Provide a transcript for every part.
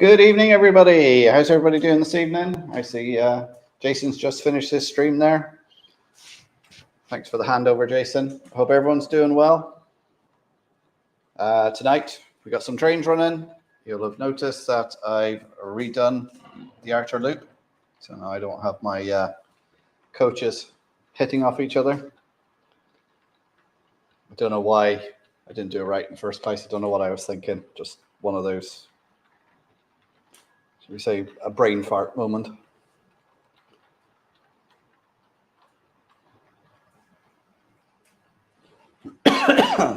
Good evening, everybody. How's everybody doing this evening? I see Jason's just finished his stream there. Thanks for the handover, Jason. Hope everyone's doing well. Tonight, we got some trains running. You'll have noticed that I've redone the outer loop. So now I don't have my coaches hitting off each other. I don't know why I didn't do it right in the first place. I don't know what I was thinking. Just one of those, should we say, a brain fart moment.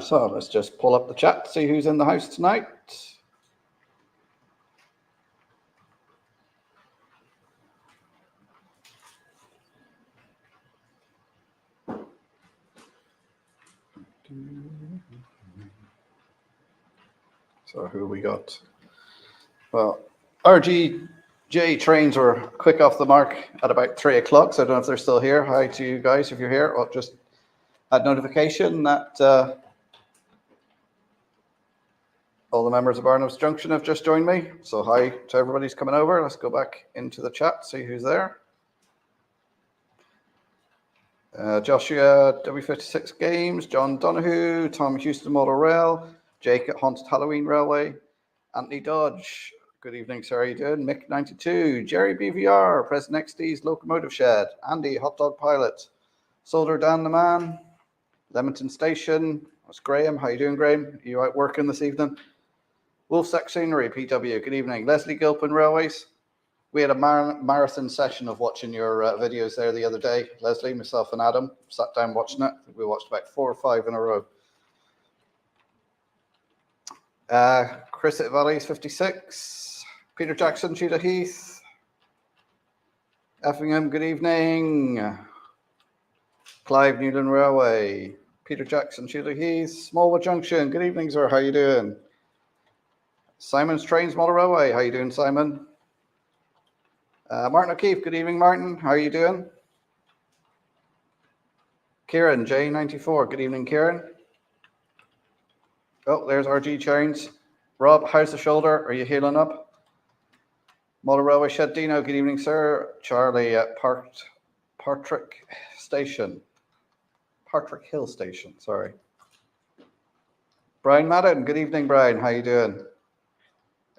So let's just pull up the chat, see who's in the house tonight. So who we got? Well, RGJ trains were quick off the mark at about 3 o'clock, so I don't know if they're still here. Hi to you guys if you're here. I'll just add notification that all the members of Donegal Junction have just joined me. So hi to everybody who's coming over. Let's go back into the chat, see who's there. Joshua W56 Games, John Donahue, Tom Houston Model Rail, Jake at Haunted Halloween Railway, Anthony Dodge. Good evening, sir. How are you doing? Mick 92, Jerry BVR, President XD's Locomotive Shed, Andy Hot Dog Pilot, Soldier Dan the Man, Lemington Station. That's Graham. How you doing, Graham? Are you out working this evening? Wolfsack Scenery, PW. Good evening. Leslie Gilpin Railways. We had a marathon session of watching your videos there the other day. Leslie, myself, and Adam sat down watching it. We watched about 4 or 5 in a row. Chris at Valleys 56. Peter Jackson, Cheetah Heath. Effingham, good evening. Clive Newland Railway. Peter Jackson, Cheetah Heath. Smallwood Junction, good evening, sir. How you doing? Simon's Trains Model Railway. How you doing, Simon? Martin O'Keefe, good evening, Martin. How are you doing? Kieran, J94, good evening, Kieran. Oh, there's RG Chains. Rob, how's the shoulder? Are you healing up? Model Railway Shed Dino, good evening, sir. Charlie at Partick Hill Station, sorry. Brian Madden, good evening, Brian. How you doing?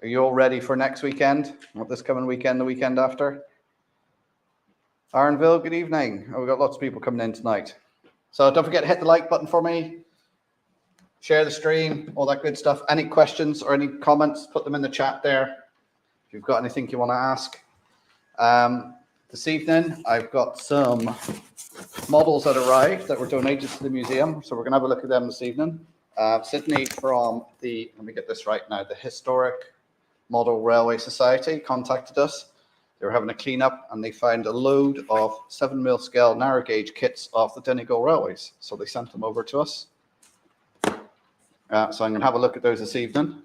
Are you all ready for next weekend? Not this coming weekend, the weekend after? Ironville, good evening. Oh, we've got lots of people coming in tonight. So don't forget to hit the like button for me. Share the stream, all that good stuff. Any questions or any comments, put them in the chat there. If you've got anything you want to ask. This evening, I've got some models that arrived that were donated to the museum. So we're going to have a look at them this evening. Sydney from the, let me get this right now, the Historic Model Railway Society contacted us. They were having a cleanup and they found a load of 7mm scale narrow gauge kits off the Donegal Railways. So they sent them over to us. So I'm going to have a look at those this evening.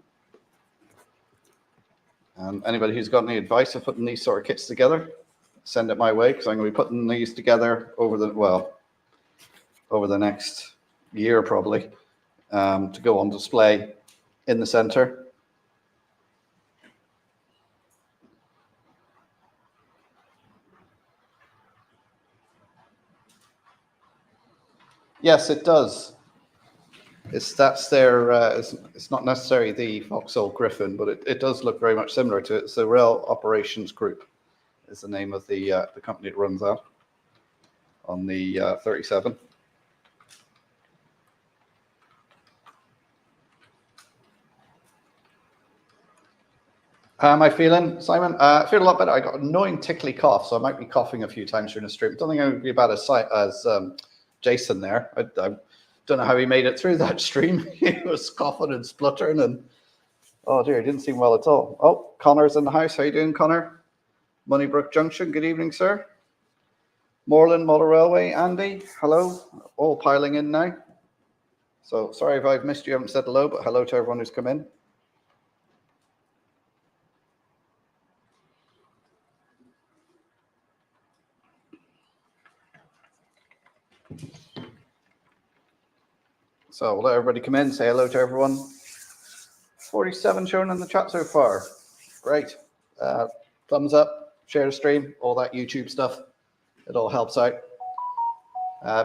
And anybody who's got any advice of putting these sort of kits together, send it my way, because I'm going to be putting these together over the next year probably, to go on display in the centre. Yes, it does. It's not necessarily the Vauxhall Griffin, but it does look very much similar to it. It's the Rail Operations Group is the name of the company that runs that on the 37. How am I feeling, Simon? I feel a lot better. I got an annoying tickly cough, so I might be coughing a few times during the stream. Don't think I'm going to be bad as Jason there. I don't know how he made it through that stream. He was coughing and spluttering, and oh dear, he didn't seem well at all. Oh, Connor's in the house. How you doing, Connor? Moneybrook Junction. Good evening, sir. Moreland Model Railway. Andy, hello. All piling in now. So sorry if I've missed you. I haven't said hello, but hello to everyone who's come in. So we'll let everybody come in, say hello to everyone. 47 shown in the chat so far. Great. Thumbs up, share the stream, all that YouTube stuff. It all helps out.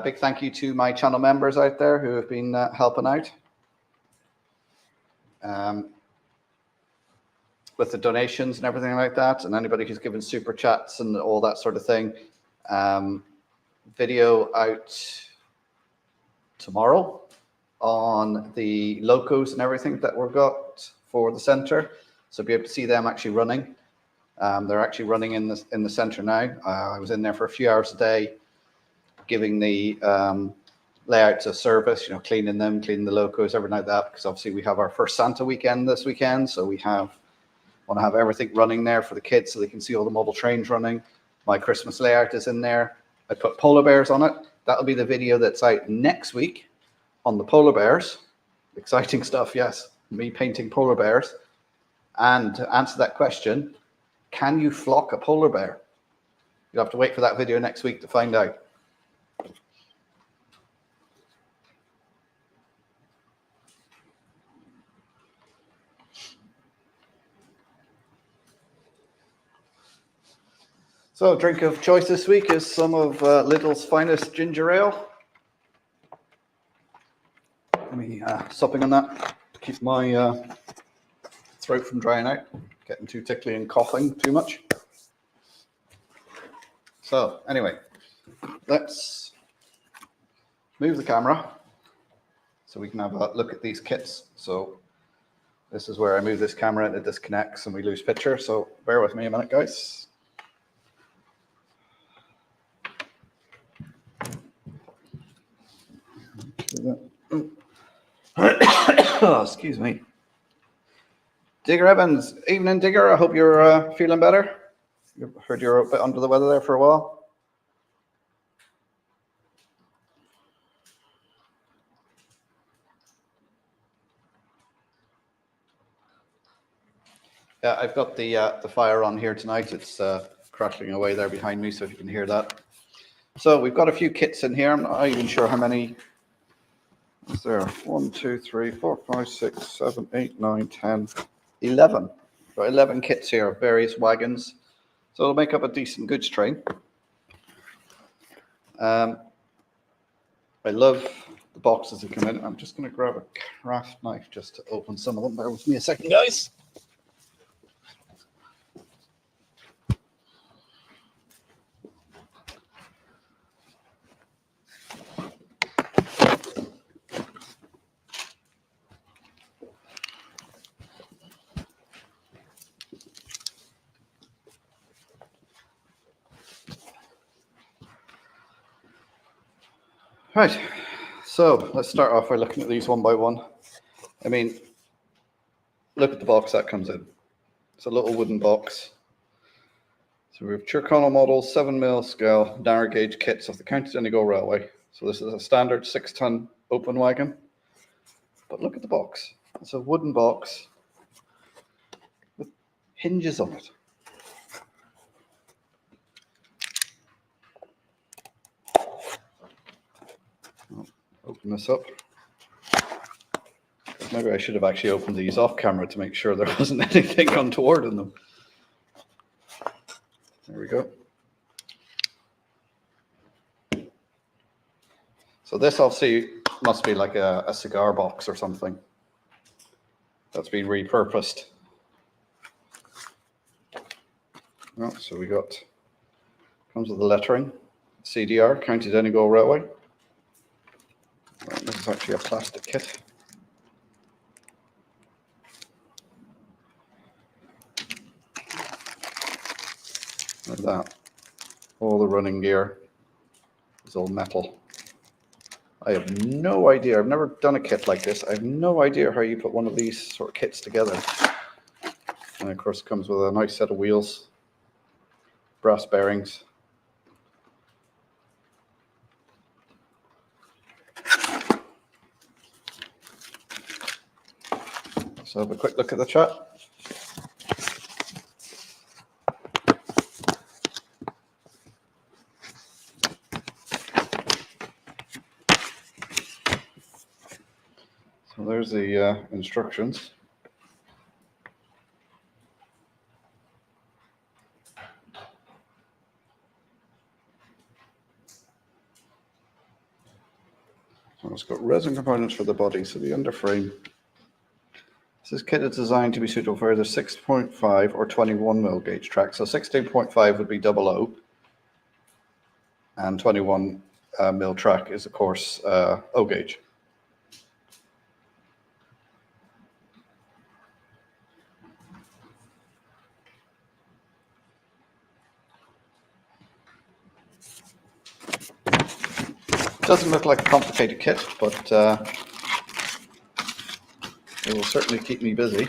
Big thank you to my channel members out there who have been helping out with the donations and everything like that, and anybody who's given super chats and all that sort of thing. Video out tomorrow on the locos and everything that we've got for the centre, so be able to see them actually running. They're actually running in the centre now. I was in there for a few hours a day, giving the layouts of service, you know, cleaning them, cleaning the locos, everything like that, because obviously we have our first Santa weekend this weekend, so we want to have everything running there for the kids so they can see all the model trains running. My Christmas layout is in there. I put polar bears on it. That'll be the video that's out next week on the polar bears. Exciting stuff, yes. Me painting polar bears. And to answer that question, can you flock a polar bear? You'll have to wait for that video next week to find out. So, drink of choice this week is some of Lidl's finest ginger ale. Let me supping on that to keep my throat from drying out, getting too tickly and coughing too much. So, anyway, let's move the camera so we can have a look at these kits. So, this is where I move this camera and it disconnects and we lose picture. So, bear with me a minute, guys. Oh, excuse me. Digger Evans, evening Digger. I hope you're feeling better. I heard you're a bit under the weather there for a while. Yeah, I've got the fire on here tonight. It's crackling away there behind me, so if you can hear that. So we've got a few kits in here. I'm not even sure how many. Is there 1, 2, 3, 4, 5, 6, 7, 8, 9, 10, 11. Got 11 kits here of various wagons. So it'll make up a decent goods train. I love the boxes that come in. I'm just going to grab a craft knife just to open some of them. Bear with me a second, guys. Right, so let's start off by looking at these one by one. I mean, look at the box that comes in. It's a little wooden box. So we have Chirconnell models, 7mm scale, narrow gauge kits of the County Donegal Railway. So this is a standard 6-ton open wagon. But look at the box. It's a wooden box with hinges on it. Open this up. Maybe I should have actually opened these off camera to make sure there wasn't anything untoward in them. There we go. So this obviously must be like a cigar box or something that's been repurposed. Oh, so we got, comes with the lettering, CDR, County Donegal Railway. This is actually a plastic kit. Like that. All the running gear is all metal. I have no idea. I've never done a kit like this. I have no idea how you put one of these sort of kits together. And of course it comes with a nice set of wheels, brass bearings. So have a quick look at the chat. So there's the instructions. It's got resin components for the body, so the underframe. This kit is designed to be suitable for either 6.5 or 21 mil gauge track. So 16.5 would be 00, and 21 mil track is, of course, O gauge. Doesn't look like a complicated kit, but it will certainly keep me busy.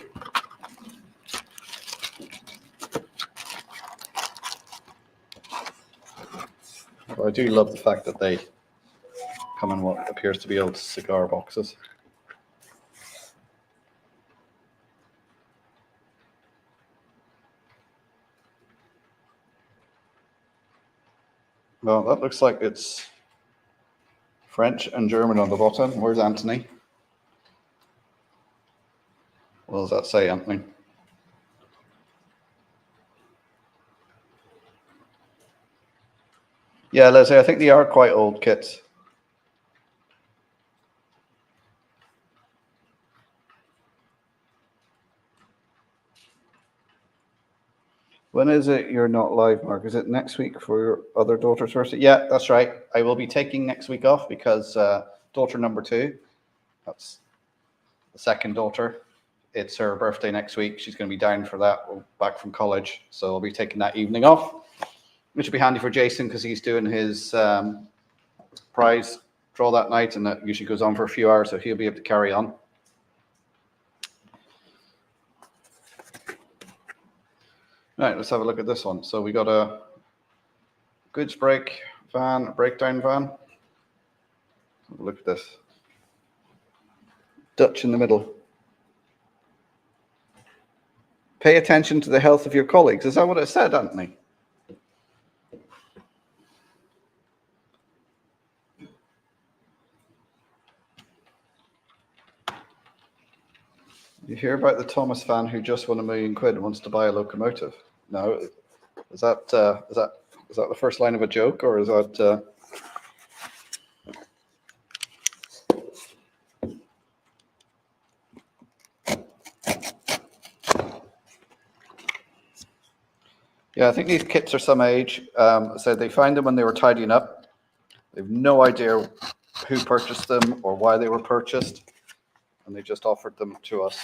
But I do love the fact that they come in what appears to be old cigar boxes. Well, that looks like it's French and German on the bottom. Where's Anthony? What does that say, Anthony? Yeah, Leslie, I think they are quite old kits. When is it you're not live, Mark? Is it next week for your other daughter's birthday? Yeah, that's right. I will be taking next week off because daughter number 2, that's the second daughter. It's her birthday next week. She's going to be down for that. We're back from college. So I'll be taking that evening off, which will be handy for Jason because he's doing his prize draw that night, and that usually goes on for a few hours, so he'll be able to carry on. Right, let's have a look at this one. So we got a goods break van, a breakdown van. Have a look at this. Dutch in the middle. Pay attention to the health of your colleagues. Is that what it said, Anthony? You hear about the Thomas fan who just won £1 million and wants to buy a locomotive? No, is that the first line of a joke, or is that? Yeah, I think these kits are some age. So they find them when they were tidying up. They have no idea who purchased them or why they were purchased, and they just offered them to us.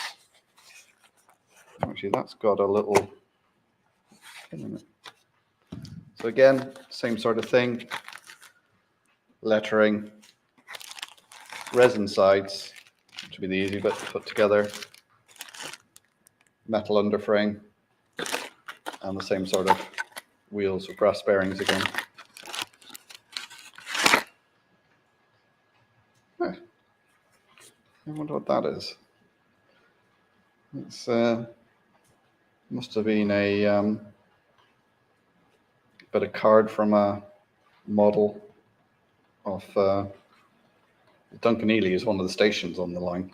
Actually, that's got a little pin in it. So again, same sort of thing. Lettering, resin sides, which would be the easy bit to put together. Metal underframe, and the same sort of wheels with brass bearings again. I wonder what that is. It's must have been a bit of card from a model of Duncan Ely is one of the stations on the line.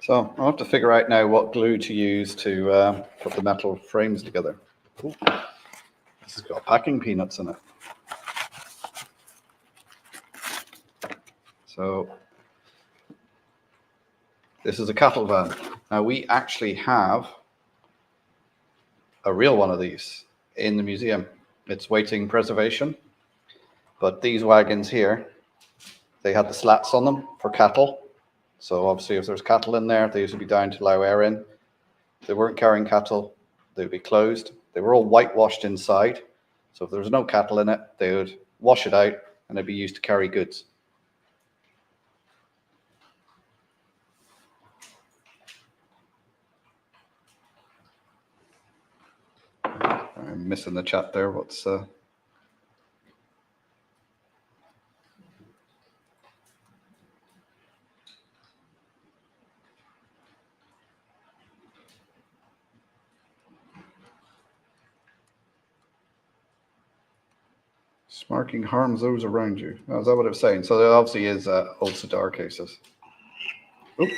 So I'll have to figure out now what glue to use to put the metal frames together. Ooh, this has got packing peanuts in it. So this is a cattle van. Now we actually have a real one of these in the museum. It's waiting preservation. But these wagons here, they had the slats on them for cattle. So obviously if there's cattle in there, they used to be down to allow air in. If they weren't carrying cattle, they would be closed. They were all whitewashed inside. So if there was no cattle in it, they would wash it out and they'd be used to carry goods. I'm missing the chat there. What's Sparking harms those around you. Oh, is that what it was saying? So there obviously is old cigar cases. Oop.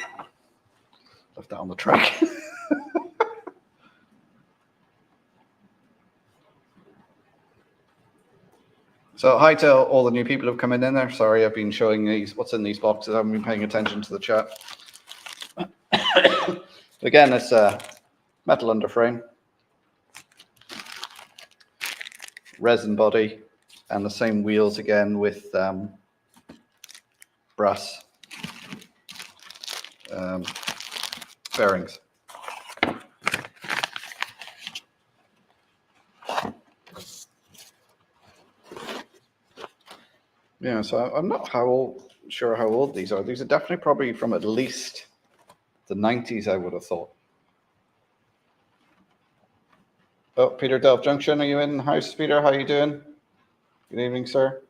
Left that on the track. So hi to all the new people who've come in there. Sorry, I've been showing these what's in these boxes. I haven't been paying attention to the chat. Again, it's a metal underframe, resin body, and the same wheels again with brass bearings. Yeah, so I'm not sure how old these are. These are definitely probably from at least the 90s, I would have thought. Oh, Peter, Delph Junction, are you in the house, Peter? How are you doing? Good evening, sir.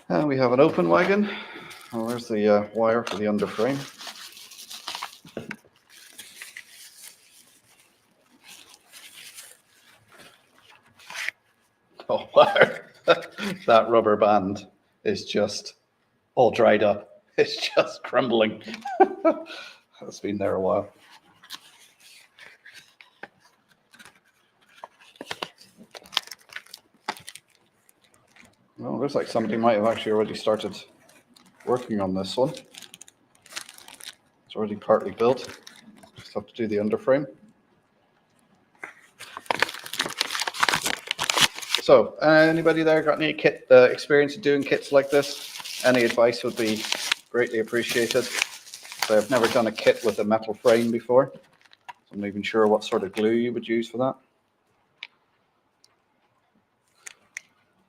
And we have an open wagon. Oh, there's the wire for the underframe. Oh, wow. That rubber band is just all dried up. It's just crumbling. It's been there a while. Well, looks like somebody might have actually already started working on this one. It's already partly built. Just have to do the underframe. So, anybody there got any kit experience of doing kits like this? Any advice would be greatly appreciated. So I've never done a kit with a metal frame before. So I'm not even sure what sort of glue you would use for that.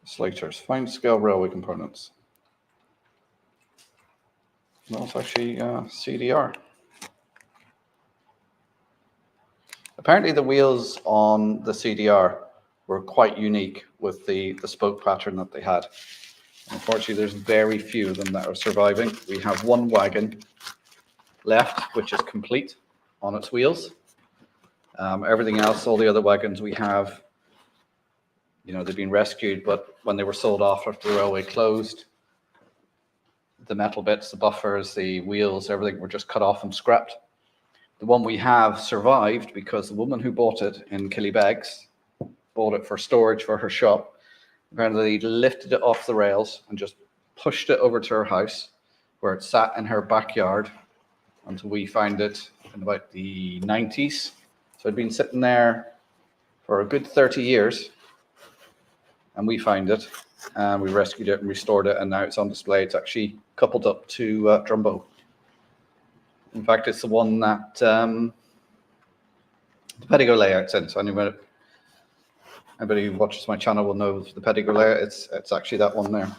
Slaters, fine scale railway components. No, it's actually CDR. Apparently the wheels on the CDR were quite unique with the spoke pattern that they had. Unfortunately, there's very few of them that are surviving. We have one wagon left, which is complete on its wheels. Everything else, all the other wagons we have, you know, they've been rescued, but when they were sold off after the railway closed, the metal bits, the buffers, the wheels, everything were just cut off and scrapped. The one we have survived because the woman who bought it in Killybegs bought it for storage for her shop. Apparently lifted it off the rails and just pushed it over to her house where it sat in her backyard until we found it in about the 90s. So it'd been sitting there for a good 30 years and we found it and we rescued it and restored it and now it's on display. It's actually coupled up to Drumbo. In fact, it's the one that the Pedigo layout's in. So anybody who watches my channel will know the Pedigo layout. It's actually that one there.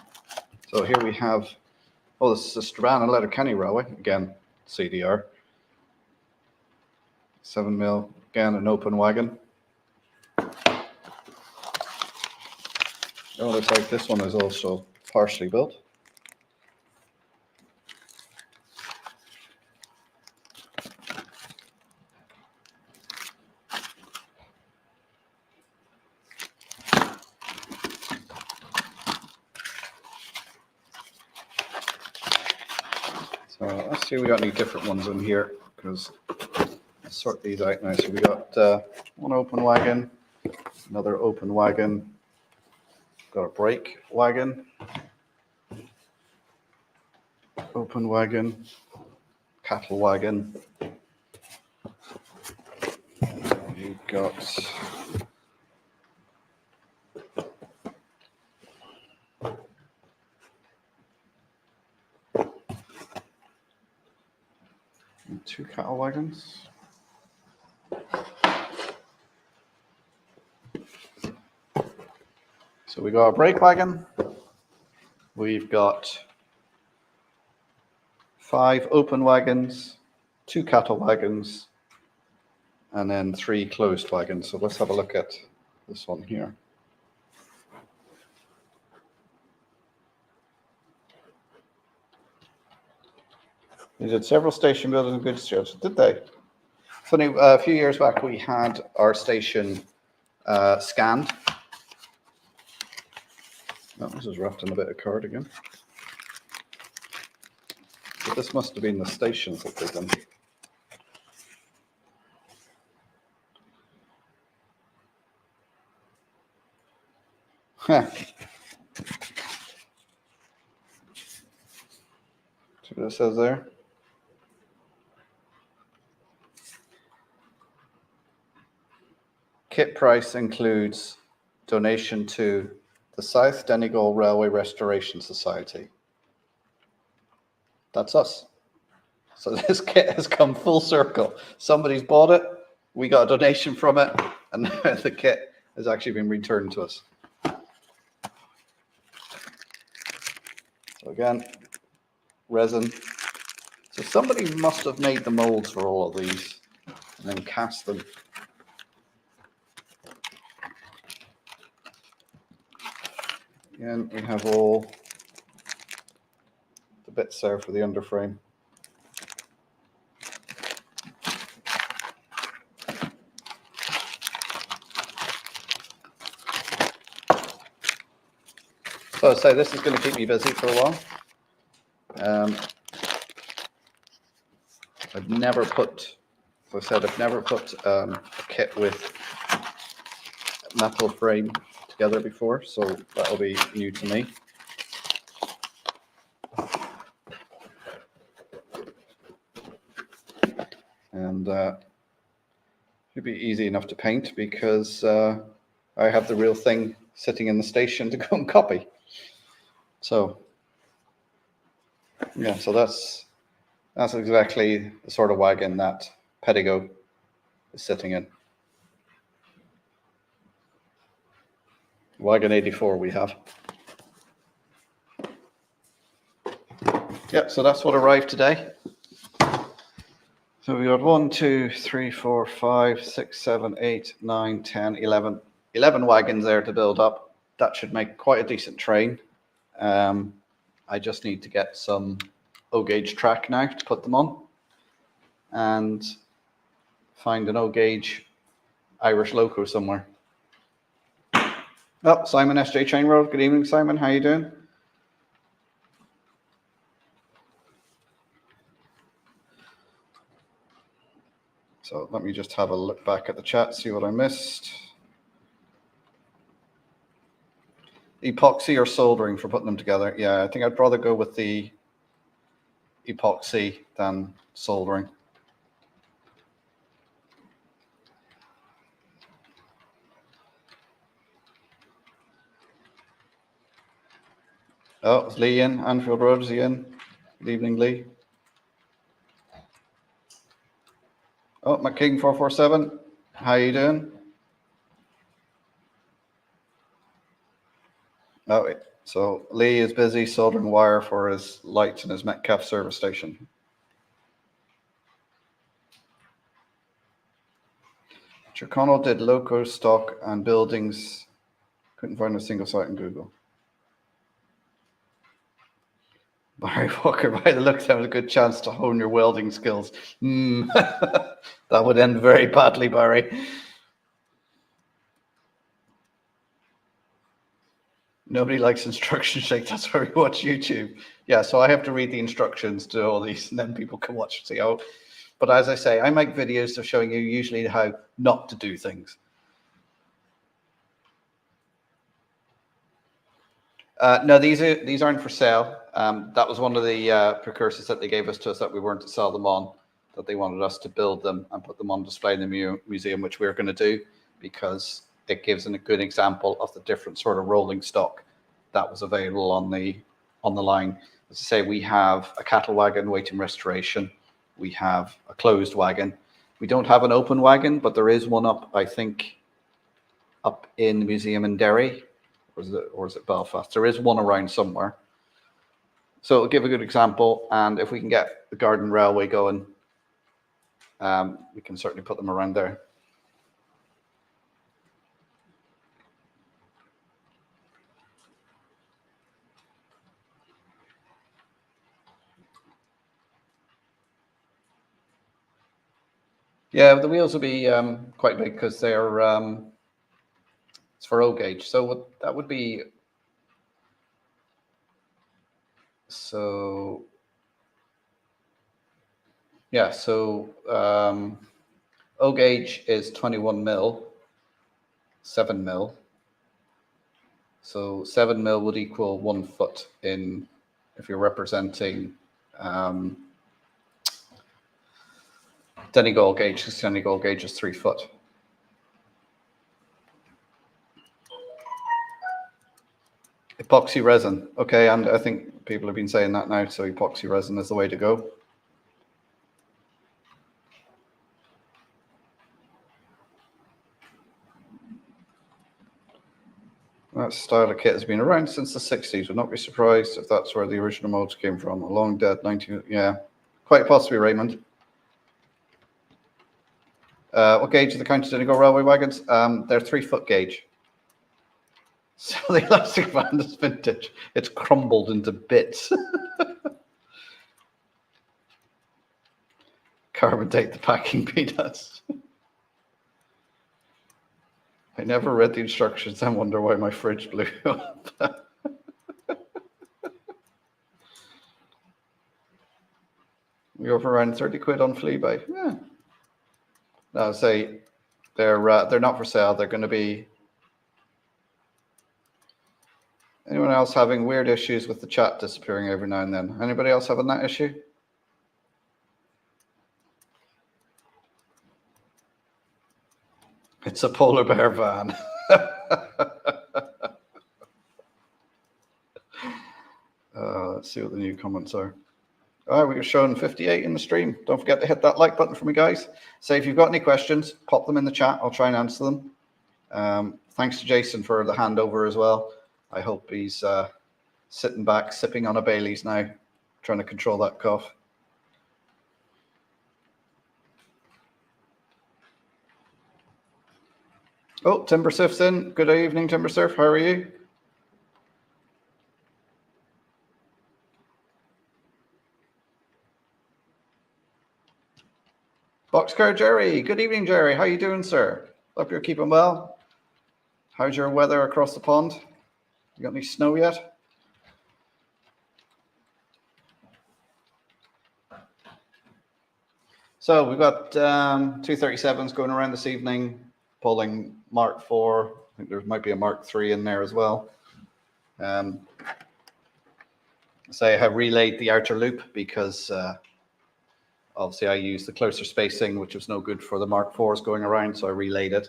So here we have, oh, this is the Strabane and Letterkenny Railway. Again, CDR. 7mm, again, an open wagon. Oh, looks like this one is also partially built. So let's see if we got any different ones in here because let's sort these out now. So we got one open wagon, another open wagon, got a brake wagon, open wagon, cattle wagon. You've got two cattle wagons. So we got a brake wagon. We've got 5 open wagons, 2 cattle wagons, and then 3 closed wagons. So let's have a look at this one here. They did several station building and goods shows, did they? Funny, a few years back we had our station scanned. Oh, this is wrapped in a bit of card again. But this must have been the stations that they've done. Huh. See what it says there? Kit price includes donation to the South Donegal Railway Restoration Society. That's us. So this kit has come full circle. Somebody's bought it, we got a donation from it, and the kit has actually been returned to us. So again, resin. So somebody must have made the molds for all of these and then cast them. Again, we have all the bits there for the underframe. So I'd say this is going to keep me busy for a while. I've never put, as I said, I've never put a kit with metal frame together before, so that'll be new to me. And it'll be easy enough to paint because I have the real thing sitting in the station to go and copy. So yeah, so that's exactly the sort of wagon that Pedigo is sitting in. Wagon 84 we have. Yep, so that's what arrived today. So we got 1, 2, 3, 4, 5, 6, 7, 8, 9, 10, 11. 11 wagons there to build up. That should make quite a decent train. I just need to get some O-gauge track now to put them on and find an O-gauge Irish loco somewhere. Oh, Simon SJ TrainWorld. Good evening, Simon. How you doing? So let me just have a look back at the chat, see what I missed. Epoxy or soldering for putting them together? Yeah, I think I'd rather go with the epoxy than soldering. Oh, is Lee in? Anfield Road, is he in? Good evening, Lee. Oh, McKing 447, how you doing? Oh, so Lee is busy soldering wire for his lights in his Metcalf service station. Chirconnell did loco stock and buildings. Couldn't find a single site in Google. Barry Walker, by the looks, that was a good chance to hone your welding skills. That would end very badly, Barry. Nobody likes instructions, Jake. That's why we watch YouTube. Yeah, so I have to read the instructions to all these, and then people can watch and see how. But as I say, I make videos of showing you usually how not to do things. No, these aren't for sale. That was one of the precursors that they gave us to us that we weren't to sell them on, that they wanted us to build them and put them on display in the museum, which we're going to do because it gives a good example of the different sort of rolling stock that was available on the line. As I say, we have a cattle wagon waiting restoration. We have a closed wagon. We don't have an open wagon, but there is one up, I think, up in the museum in Derry. Or is it Belfast? There is one around somewhere. So it'll give a good example. And if we can get the Garden Railway going, we can certainly put them around there. Yeah, the wheels will be quite big because they're It's for O gauge. So what that would be. So yeah, so O gauge is 21 mil, 7 mil. So 7 mil would equal 1 foot in, if you're representing Donegal gauge, because Donegal gauge is 3 foot. Epoxy resin. Okay, and I think people have been saying that now, so epoxy resin is the way to go. That style of kit has been around since the 60s. Would not be surprised if that's where the original modes came from. A long dead 19... Yeah, quite possibly, Raymond. What gauge are the County Donegal Railway wagons? They're 3 foot gauge. So the elastic band is vintage. It's crumbled into bits. Carbon date the packing peanuts. I never read the instructions and wonder why my fridge blew up. We over around 30 quid on Fleabay. Yeah. No, say they're not for sale. They're going to be. Anyone else having weird issues with the chat disappearing every now and then? Anybody else having that issue? It's a polar bear van. Let's see what the new comments are. All right, we were showing 58 in the stream. Don't forget to hit that like button for me, guys. Say if you've got any questions, pop them in the chat. I'll try and answer them. Thanks to Jason for the handover as well. I hope he's sitting back, sipping on a Bailey's now, trying to control that cough. Oh, Timber Surf's in. Good evening, Timber Surf. How are you? Boxcar Jerry. Good evening, Jerry. How you doing, sir? Hope you're keeping well. How's your weather across the pond? You got any snow yet? So we've got 237s going around this evening, pulling Mark 4. I think there might be a Mark 3 in there as well. Say I have relayed the outer loop because obviously I used the closer spacing, which was no good for the Mark 4s going around, so I relayed it.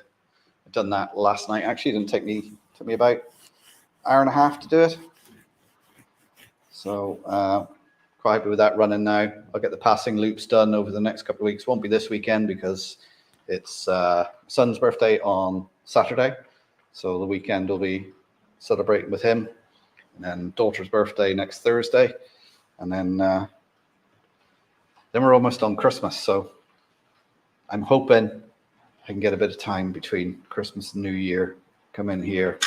I've done that last night. Actually, it didn't took me about an hour and a half to do it. So quite happy with that running now. I'll get the passing loops done over the next couple of weeks. Won't be this weekend because it's son's birthday on Saturday. So the weekend will be celebrating with him. And then daughter's birthday next Thursday. And then we're almost on Christmas. So I'm hoping I can get a bit of time between Christmas and New Year, come in here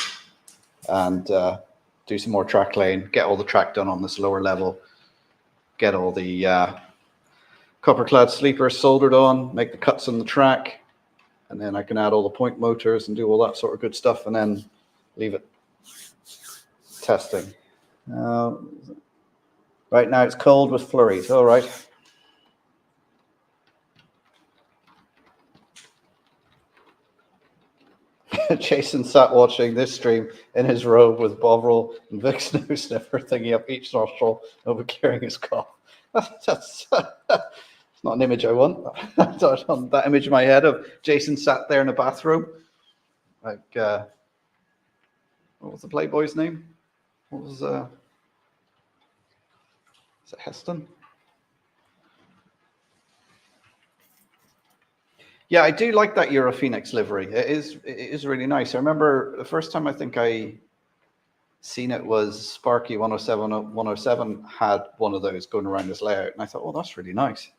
and do some more track laying, get all the track done on this lower level, get all the copper clad sleepers soldered on, make the cuts on the track, and then I can add all the point motors and do all that sort of good stuff and then leave it testing. Right now it's cold with flurries. All right. Jason sat watching this stream in his robe with Bovril and Vic's nose sniffer thingy up each nostril over clearing his cough. That's not an image I want. That image in my head of Jason sat there in a bathroom. Like, what was the Playboy's name? What was, is it Heston? Yeah, I do like that Euro Phoenix livery. It is really nice. I remember the first time I think I seen it was Sparky 107 had one of those going around his layout, and I thought, oh, that's really nice.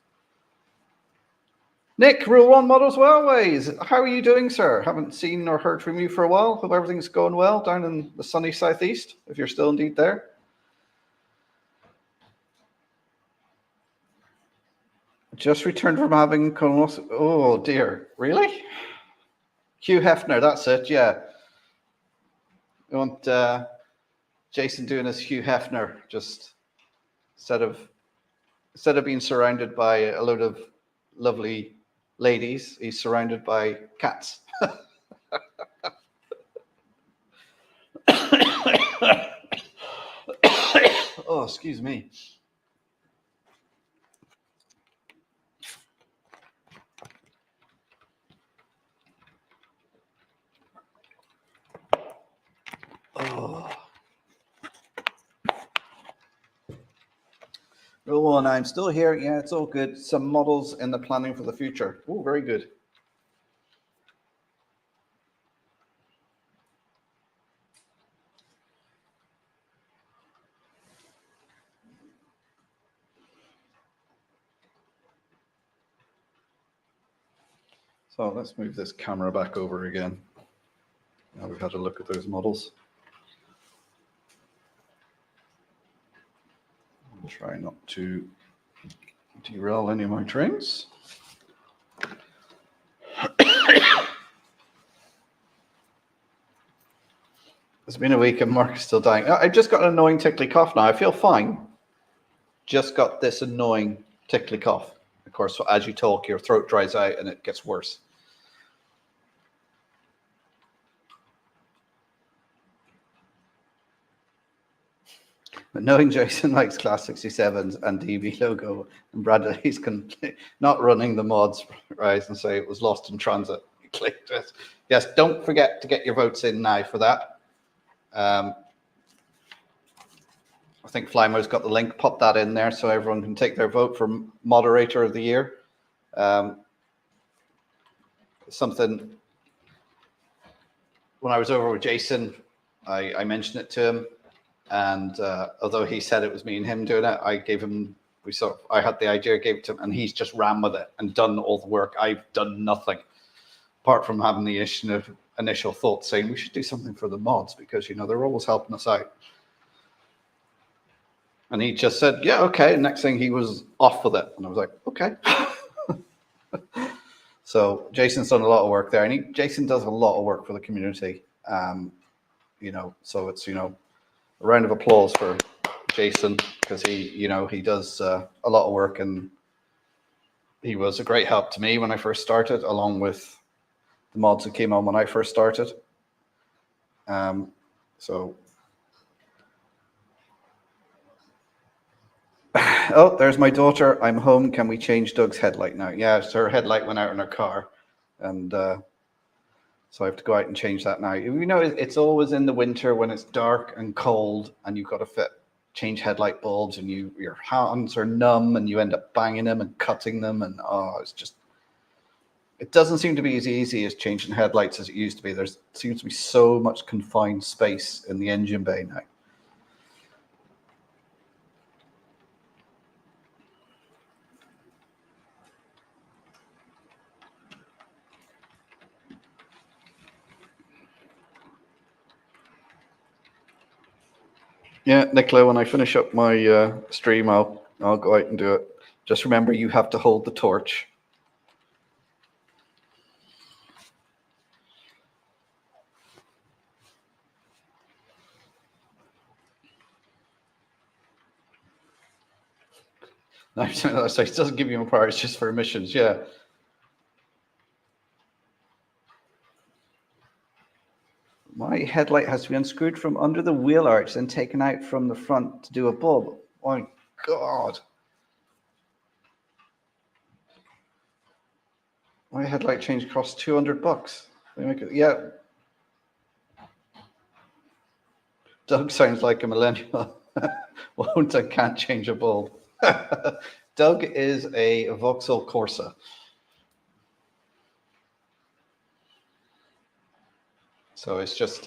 Nick, Rule 1 Models Railways. How are you doing, sir? Haven't seen or heard from you for a while. Hope everything's going well down in the sunny southeast, if you're still indeed there. Just returned from having colonoscopy. Oh dear, really? Hugh Hefner, that's it. Yeah, We want Jason doing his Hugh Hefner, just instead of being surrounded by a load of lovely ladies, he's surrounded by cats. Oh, excuse me. Oh. Rule 1, I'm still here. Yeah, it's all good. Some models in the planning for the future. Oh, very good. So let's move this camera back over again. Now we've had a look at those models. I'll try not to derail any of my trains. It's been a week and Mark is still dying. I've just got an annoying tickly cough now. I feel fine. Just got this annoying tickly cough. Of course, as you talk, your throat dries out and it gets worse. But knowing Jason likes Class 67s and DB logo, and Bradley's not running the mods, rise and say it was lost in transit. Clicked it. Yes, don't forget to get your votes in now for that. I think Flymo's got the link. Pop that in there so everyone can take their vote for Moderator of the Year. Something, when I was over with Jason, I mentioned it to him. And although he said it was me and him doing it, I gave him, I had the idea, gave it to him, and he's just ran with it and done all the work. I've done nothing apart from having the initial thought saying we should do something for the mods because, you know, they're always helping us out. And he just said, yeah, okay. And next thing he was off with it. And I was like, okay. So Jason's done a lot of work there. And Jason does a lot of work for the community. You know, so it's, you know, a round of applause for Jason because he does a lot of work, and he was a great help to me when I first started, along with the mods that came on when I first started. So, oh, there's my daughter. I'm home. Can we change Doug's headlight now? Yeah, so her headlight went out in her car, and so I have to go out and change that now. You know, it's always in the winter when it's dark and cold and you've got to change headlight bulbs, and your hands are numb and you end up banging them and cutting them. And it doesn't seem to be as easy as changing headlights as it used to be. There seems to be so much confined space in the engine bay now. Yeah, Nicola, when I finish up my stream, I'll go out and do it. Just remember, you have to hold the torch. No, so it doesn't give you a power, it's just for emissions, yeah. My headlight has to be unscrewed from under the wheel arch and taken out from the front to do a bulb. Oh my God. My headlight change costs $200. Yeah. Doug sounds like a millennial. Won't and can't change a bulb. Doug is a Vauxhall Corsa. So it's just,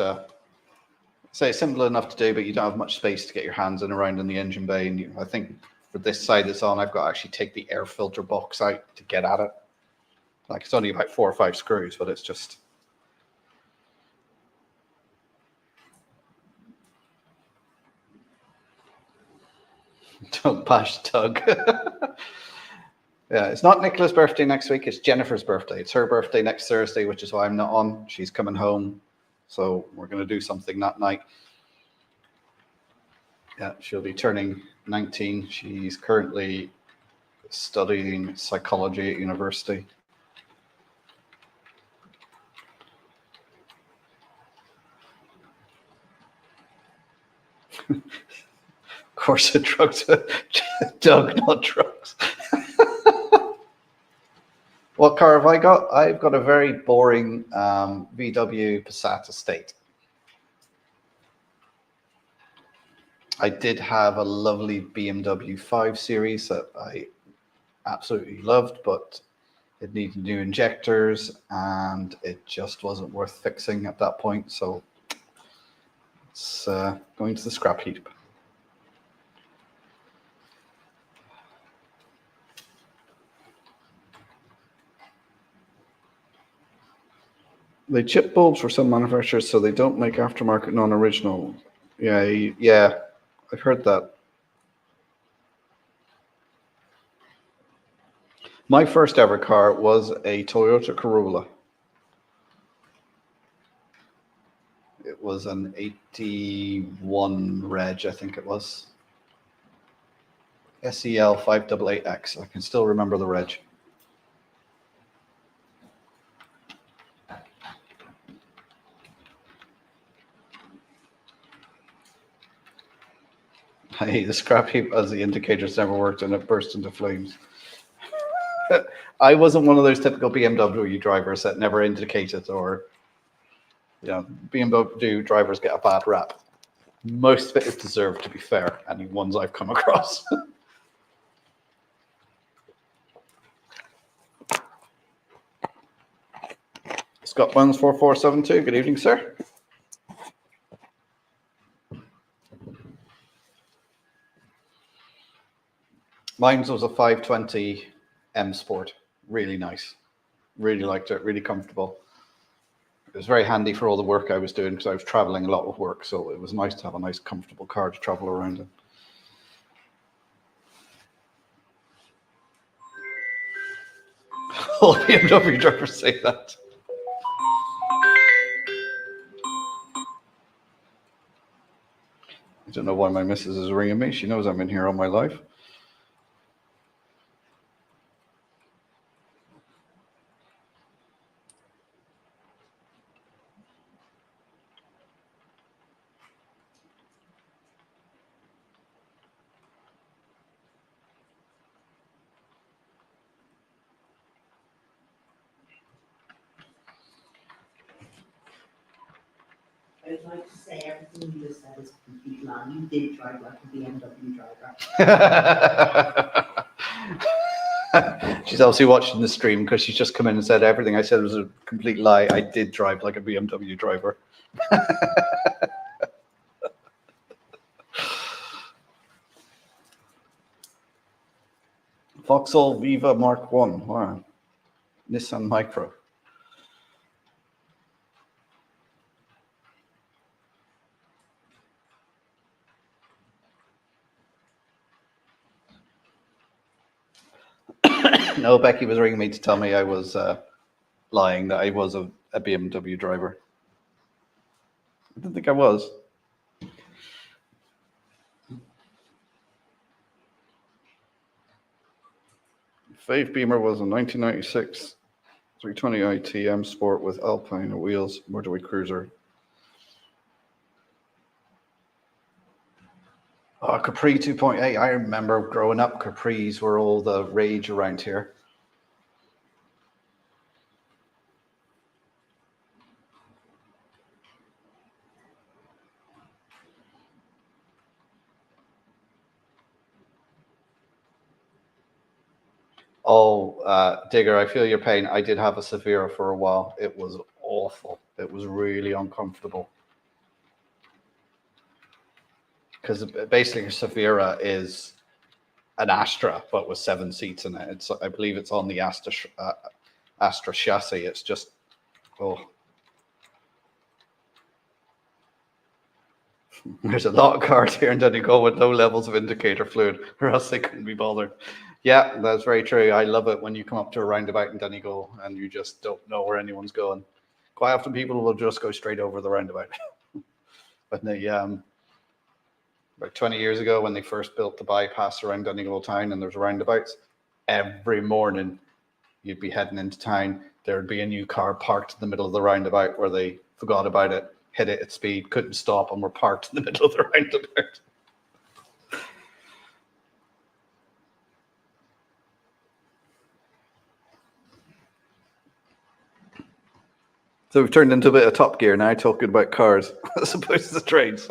say, simple enough to do, but you don't have much space to get your hands in around in the engine bay. And I think for this side it's on, I've got to actually take the air filter box out to get at it. Like, it's only about 4 or 5 screws, but it's just. Don't bash Doug. Yeah, it's not Nicola's birthday next week. It's Jennifer's birthday. It's her birthday next Thursday, which is why I'm not on. She's coming home. So we're going to do something that night. Yeah, she'll be turning 19. She's currently studying psychology at university. Of course, the drugs, Doug, not drugs. What car have I got? I've got a very boring VW Passat Estate. I did have a lovely BMW 5 Series that I absolutely loved, but it needed new injectors and it just wasn't worth fixing at that point. So it's going to the scrap heap. They chip bulbs for some manufacturers, so they don't make aftermarket non-original. Yeah, I've heard that. My first ever car was a Toyota Corolla. It was an 81 reg, I think it was. SEL 588X. I can still remember the reg. Hey, the scrap heap as the indicators never worked and it burst into flames. I wasn't one of those typical BMW drivers that never indicated, or, you know, BMW drivers get a bad rap. Most of it is deserved, to be fair, any ones I've come across. Scott Buns 4472, good evening, sir. Mine was a 520 M Sport, really nice. Really liked it, really comfortable. It was very handy for all the work I was doing because I was traveling a lot with work, so it was nice to have a nice, comfortable car to travel around in. All BMW drivers say that. I don't know why my missus is ringing me. She knows I'm in here all my life. I'd like to say everything you just said is complete lie. You did drive like a BMW driver. She's obviously watching the stream because she's just come in and said everything I said was a complete lie. I did drive like a BMW driver. Vauxhall Viva Mark 1. Wow. Nissan Micro. No, Becky was ringing me to tell me I was lying, that I was a BMW driver. I didn't think I was. Fave Beamer was a 1996 320 ITM Sport with Alpine wheels, motorway cruiser. Oh, Capri 2.8. I remember growing up, Capris were all the rage around here. Oh, Digger, I feel your pain. I did have a Severa for a while. It was awful. It was really uncomfortable. Because basically, a Severa is an Astra, but with 7 seats in it. I believe it's on the Astra chassis. It's just, oh. There's a lot of cars here in Donegal with low levels of indicator fluid, or else they couldn't be bothered. Yeah, that's very true. I love it when you come up to a roundabout in Donegal and you just don't know where anyone's going. Quite often people will just go straight over the roundabout. But they, about 20 years ago, when they first built the bypass around Donegal town and there's roundabouts, every morning you'd be heading into town, there'd be a new car parked in the middle of the roundabout where they forgot about it, hit it at speed, couldn't stop, and were parked in the middle of the roundabout. So we've turned into a bit of Top Gear now, talking about cars as opposed to the trains.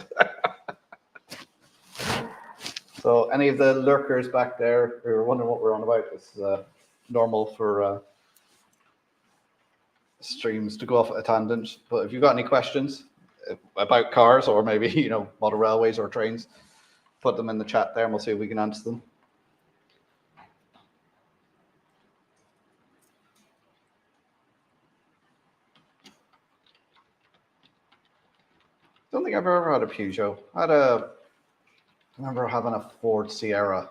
So any of the lurkers back there who are wondering what we're on about, it's normal for streams to go off at a tangent. But if you've got any questions about cars or maybe, model railways or trains, put them in the chat there and we'll see if we can answer them. Don't think I've ever had a Peugeot. I remember having a Ford Sierra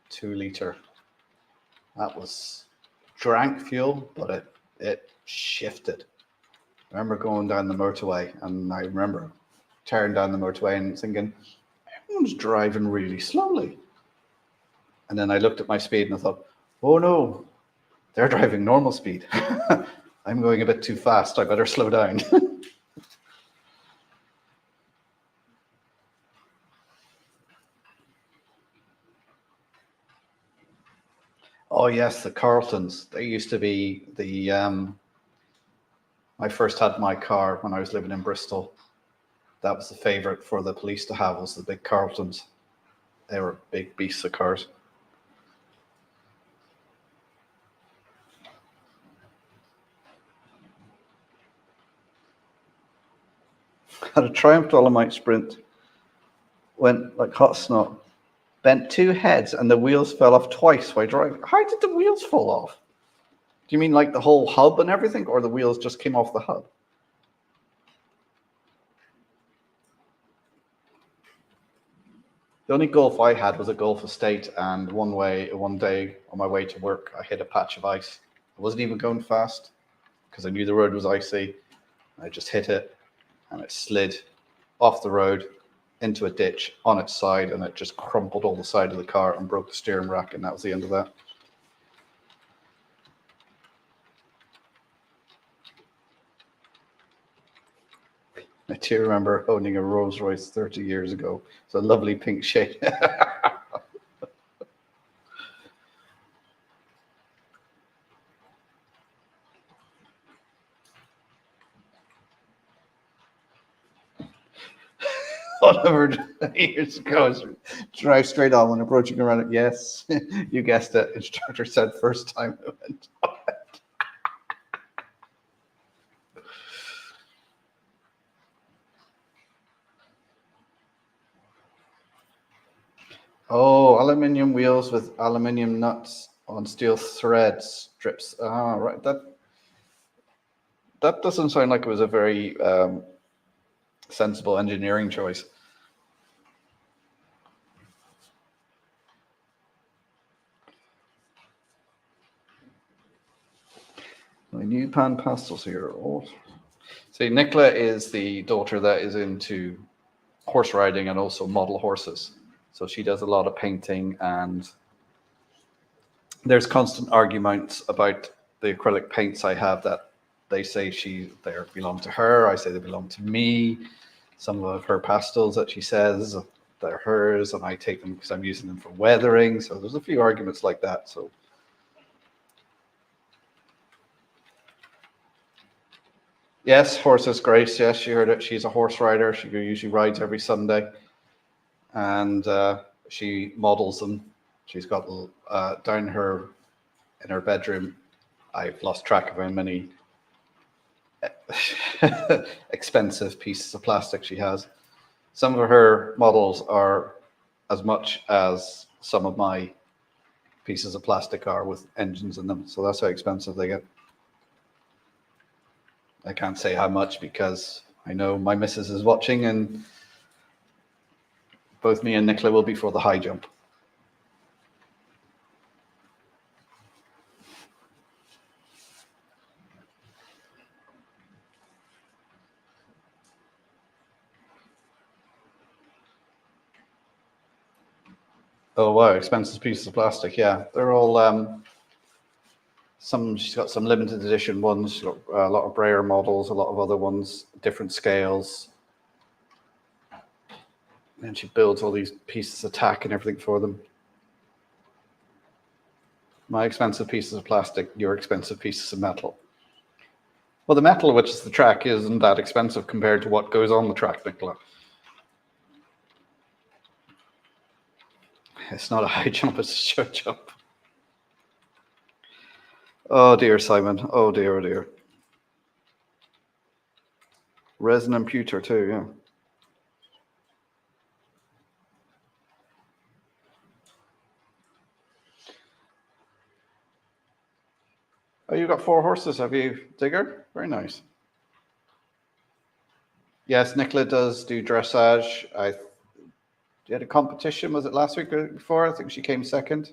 2-liter. That was drank fuel, but it shifted. I remember going down the motorway, and I remember tearing down the motorway and thinking, everyone's driving really slowly. And then I looked at my speed and I thought, oh no, they're driving normal speed. I'm going a bit too fast. I better slow down. Oh yes, the Carltons. They used to be the. I first had my car when I was living in Bristol. That was the favourite for the police to have, was the big Carltons. They were big beasts of cars. Had a Triumph Dolomite Sprint. Went like hot snot. Bent 2 heads and the wheels fell off twice while driving. How did the wheels fall off? Do you mean like the whole hub and everything, or the wheels just came off the hub? The only Golf I had was a Golf Estate, and one day on my way to work, I hit a patch of ice. I wasn't even going fast because I knew the road was icy. I just hit it and it slid off the road into a ditch on its side, and it just crumpled all the side of the car and broke the steering rack, and that was the end of that. I do remember owning a Rolls Royce 30 years ago. It's a lovely pink shade. Oliver years ago, drive straight on when approaching around it. Yes, you guessed it. Instructor said first time I went on it. Oh, aluminium wheels with aluminium nuts on steel thread strips. Ah, right. That doesn't sound like it was a very sensible engineering choice. My new pan pastels here. Oh. See, Nicola is the daughter that is into horse riding and also model horses. So she does a lot of painting, and there's constant arguments about the acrylic paints I have that they say they belong to her. I say they belong to me. Some of her pastels that she says they're hers, and I take them because I'm using them for weathering. So there's a few arguments like that. So yes, Horses Grace. Yes, she heard it. She's a horse rider. She usually rides every Sunday, and she models them. She's got down in her bedroom. I've lost track of how many expensive pieces of plastic she has. Some of her models are as much as some of my pieces of plastic are with engines in them. So that's how expensive they get. I can't say how much because I know my missus is watching, and both me and Nicola will be for the high jump. Oh wow, expensive pieces of plastic. Yeah, they're all she's got some limited edition ones. She's got a lot of Brayer models, a lot of other ones, different scales. And she builds all these pieces of tack and everything for them. My expensive pieces of plastic, your expensive pieces of metal. Well, the metal, which is the track, isn't that expensive compared to what goes on the track, Nicola. It's not a high jump, it's a short jump. Oh dear, Simon. Oh dear, oh dear. Resin and pewter too, yeah. Oh, you've got 4 horses, have you, Digger? Very nice. Yes, Nicola does do dressage. You had a competition, was it last week or before? I think she came second.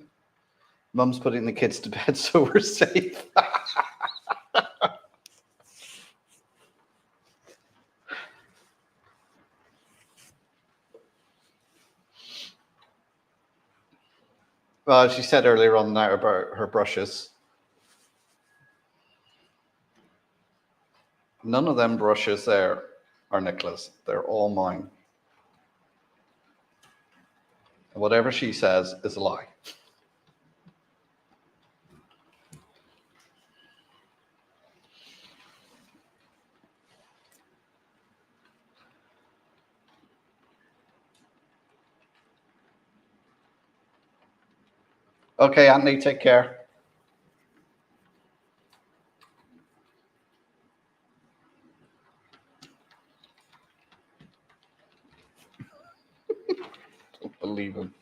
Mum's putting the kids to bed, so we're safe. Well, she said earlier on now about her brushes. None of them brushes there are Nicola's. They're all mine. And whatever she says is a lie. Okay, Anthony, take care. Don't believe him.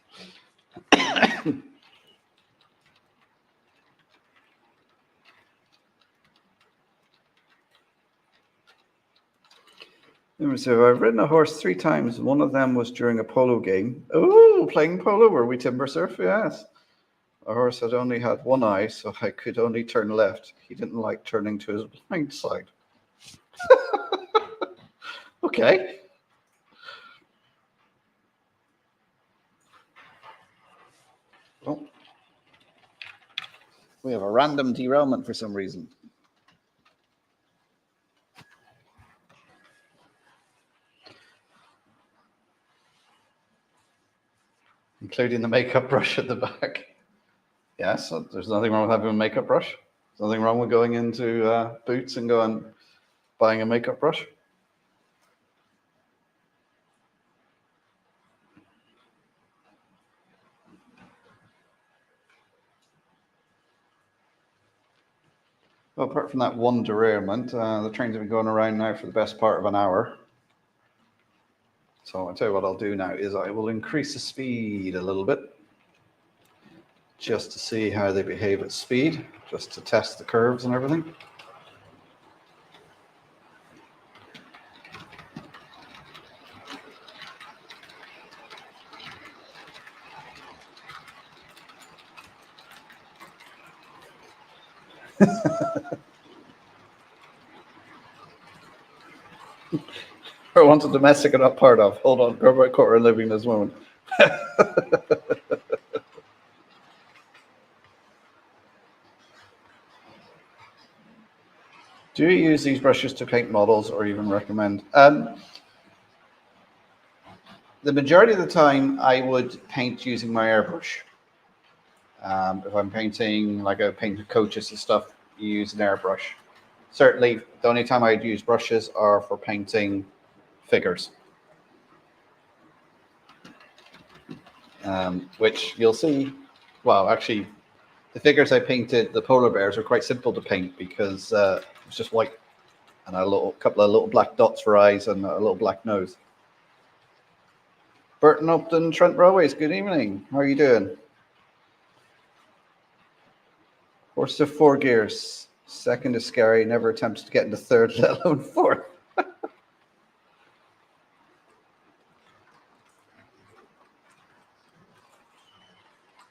So I've ridden a horse 3 times. One of them was during a polo game. Oh, playing polo where we timber surf, yes. Our horse had only had one eye, so I could only turn left. He didn't like turning to his blind side. Okay. Well, we have a random derailment for some reason. Including the makeup brush at the back. Yes, there's nothing wrong with having a makeup brush. There's nothing wrong with going into Boots and going buying a makeup brush. Well, apart from that one derailment, the trains have been going around now for the best part of an hour. So I'll tell you what I'll do now is I will increase the speed a little bit just to see how they behave at speed, just to test the curves and everything. I want a domestic and not part of. Hold on, go about quarter living this moment. Do you use these brushes to paint models or even recommend? The majority of the time I would paint using my airbrush. If I'm painting like I painted coaches and stuff, you use an airbrush. Certainly, the only time I'd use brushes are for painting figures, which you'll see. Well, actually, the figures I painted, the polar bears, are quite simple to paint because it's just white and a couple of little black dots for eyes and a little black nose. Burton Upton, Trent Railways, good evening. How are you doing? Horse to 4 gears. Second is scary. Never attempts to get into third, let alone fourth.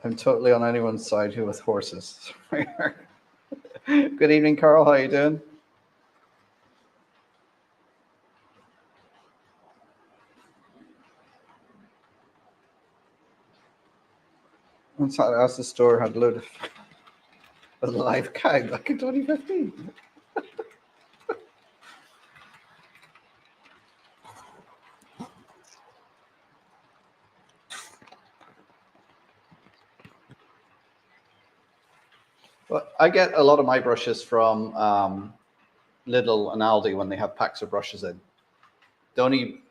I'm totally on anyone's side who has horses. Good evening, Carl. How are you doing? Once I asked the store had a load of a live cow back in 2015. But I get a lot of my brushes from Lidl and Aldi when they have packs of brushes in. The only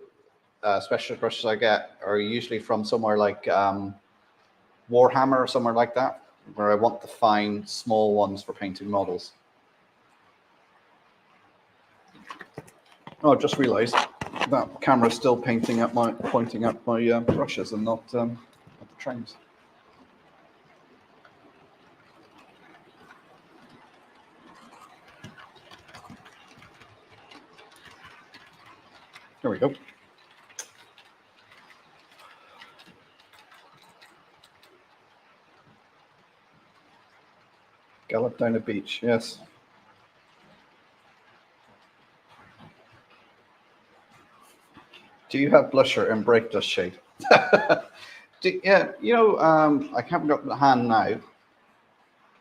specialist brushes I get are usually from somewhere like Warhammer or somewhere like that, where I want to find small ones for painting models. Oh, I just realised that camera's still pointing at my brushes and not at the trains. There we go. Gallop down a beach, yes. Do you have blusher and brake dust shade? Yeah, you know, I haven't got the hand now,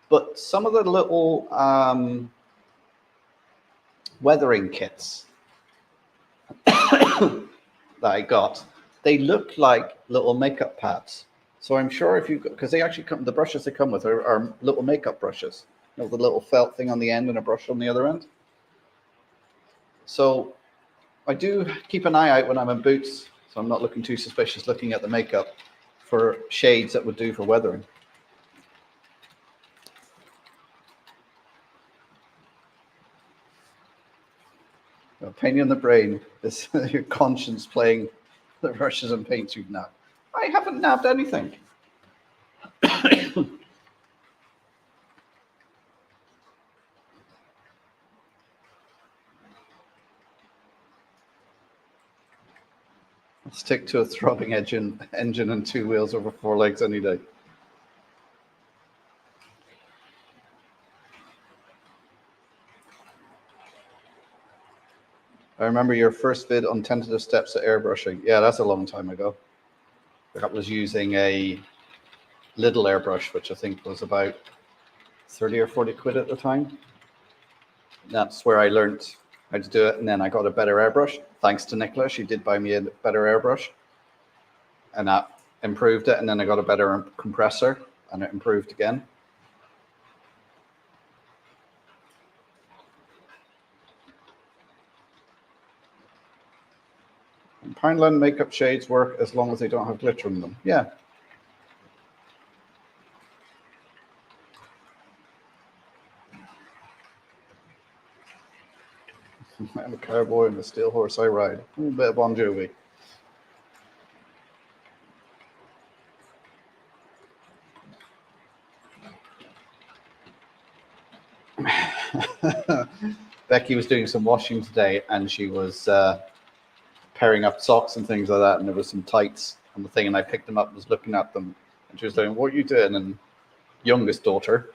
but some of the little weathering kits that I got, they look like little makeup pads. So I'm sure if you, because they actually come, the brushes they come with are little makeup brushes, you know, the little felt thing on the end and a brush on the other end. So I do keep an eye out when I'm in boots, so I'm not looking too suspicious looking at the makeup for shades that would do for weathering. A pain in the brain is your conscience playing the brushes and paints you've nabbed. I haven't nabbed anything. I'll stick to a throbbing engine and two wheels over four legs any day. I remember your first vid on tentative steps at airbrushing. Yeah, that's a long time ago. That was using a Lidl airbrush, which I think was about 30 or 40 quid at the time. That's where I learned how to do it. And then I got a better airbrush. Thanks to Nicola, she did buy me a better airbrush. And that improved it. And then I got a better compressor and it improved again. And Poundland makeup shades work as long as they don't have glitter in them. Yeah. I'm a cowboy and the steel horse I ride. A little bit of Bon Jovi. Becky was doing some washing today and she was pairing up socks and things like that, and there was some tights on the thing, and I picked them up and was looking at them, and she was saying, "What are you doing?" And youngest daughter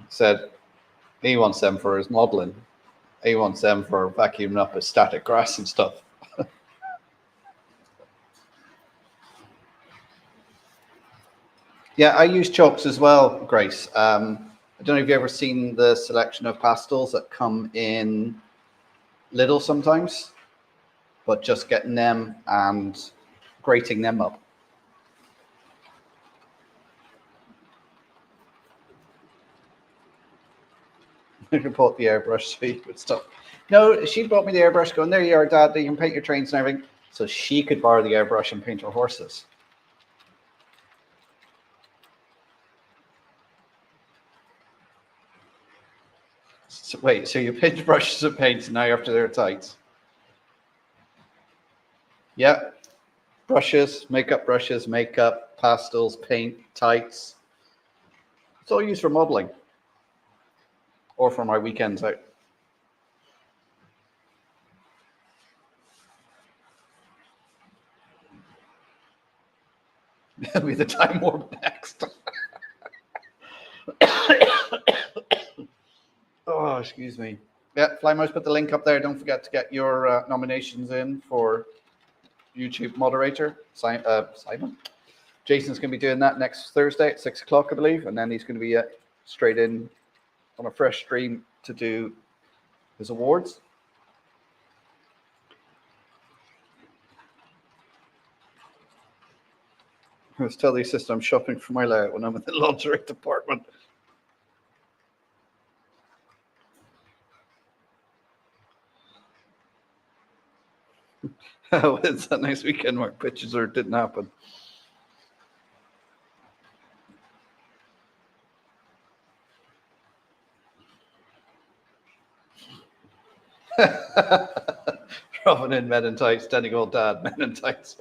said, "He wants them for his modeling. He wants them for vacuuming up his static grass and stuff." Yeah, I use chalks as well, Grace. I don't know if you've ever seen the selection of pastels that come in Lidl sometimes, but just getting them and grating them up. I bought the airbrush so you could stuff. No, she bought me the airbrush going, "There you are, Dad, you can paint your trains and everything." So she could borrow the airbrush and paint her horses. So, wait, so you paint brushes and paints now after they're tights? Yeah. Brushes, makeup, pastels, paint, tights. It's all used for modeling or for my weekends out. It'll be the time warp next. Oh, excuse me. Yeah, Flymouse, put the link up there. Don't forget to get your nominations in for YouTube moderator, Simon. Jason's going to be doing that next Thursday at 6 o'clock, I believe. And then he's going to be straight in on a fresh stream to do his awards. I was telling the assistant I'm shopping for my layout when I'm in the lingerie department. Oh, it's that nice weekend where pictures or it didn't happen. Robin in men in tights, Donegal dad, men in tights.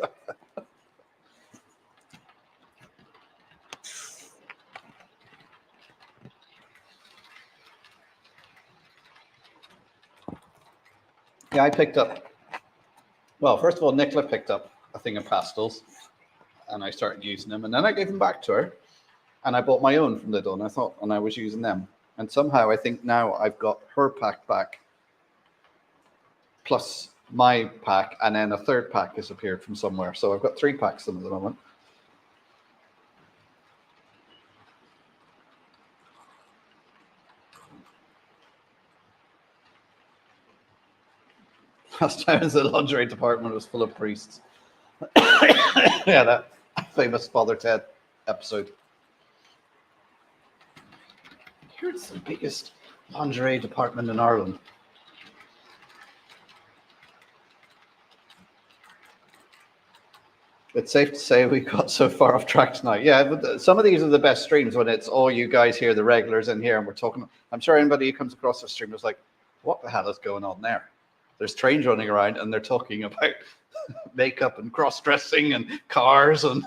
Yeah, I picked up, well, first of all, Nicola picked up a thing of pastels and I started using them, and then I gave them back to her and I bought my own from Lidl, and I thought, and I was using them. And somehow I think now I've got her pack back plus my pack, and then a third pack has appeared from somewhere. So I've got 3 packs of them at the moment. Last time the lingerie department was full of priests. Yeah, that famous Father Ted episode. Here's the biggest lingerie department in Ireland. It's safe to say we got so far off track tonight. Yeah, but some of these are the best streams when it's all you guys here, the regulars in here, and we're talking. I'm sure anybody who comes across the stream is like, what the hell is going on there? There's trains running around and they're talking about makeup and cross-dressing and cars and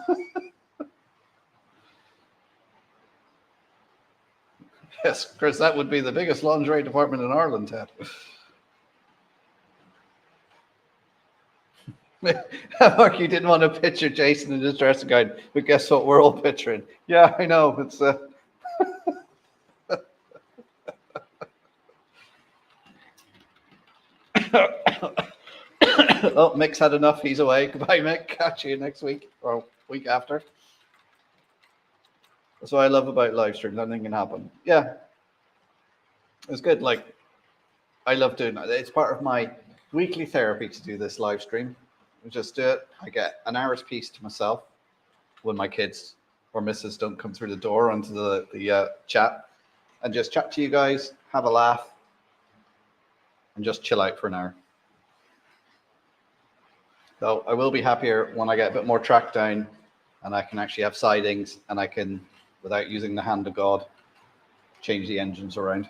yes, Chris, that would be the biggest lingerie department in Ireland, Ted. Mark, you didn't want to picture Jason in his dressing gown, but guess what? We're all picturing. Yeah, I know. It's oh, Mick's had enough. He's away. Goodbye, Mick. Catch you next week or week after. That's what I love about live streams. Anything can happen. Yeah, it's good. Like, I love doing that. It's part of my weekly therapy to do this live stream. I just do it. I get an hour's peace to myself when my kids or missus don't come through the door onto the chat, and just chat to you guys, have a laugh, and just chill out for an hour. So I will be happier when I get a bit more track down and I can actually have sidings and I can, without using the hand of God, change the engines around.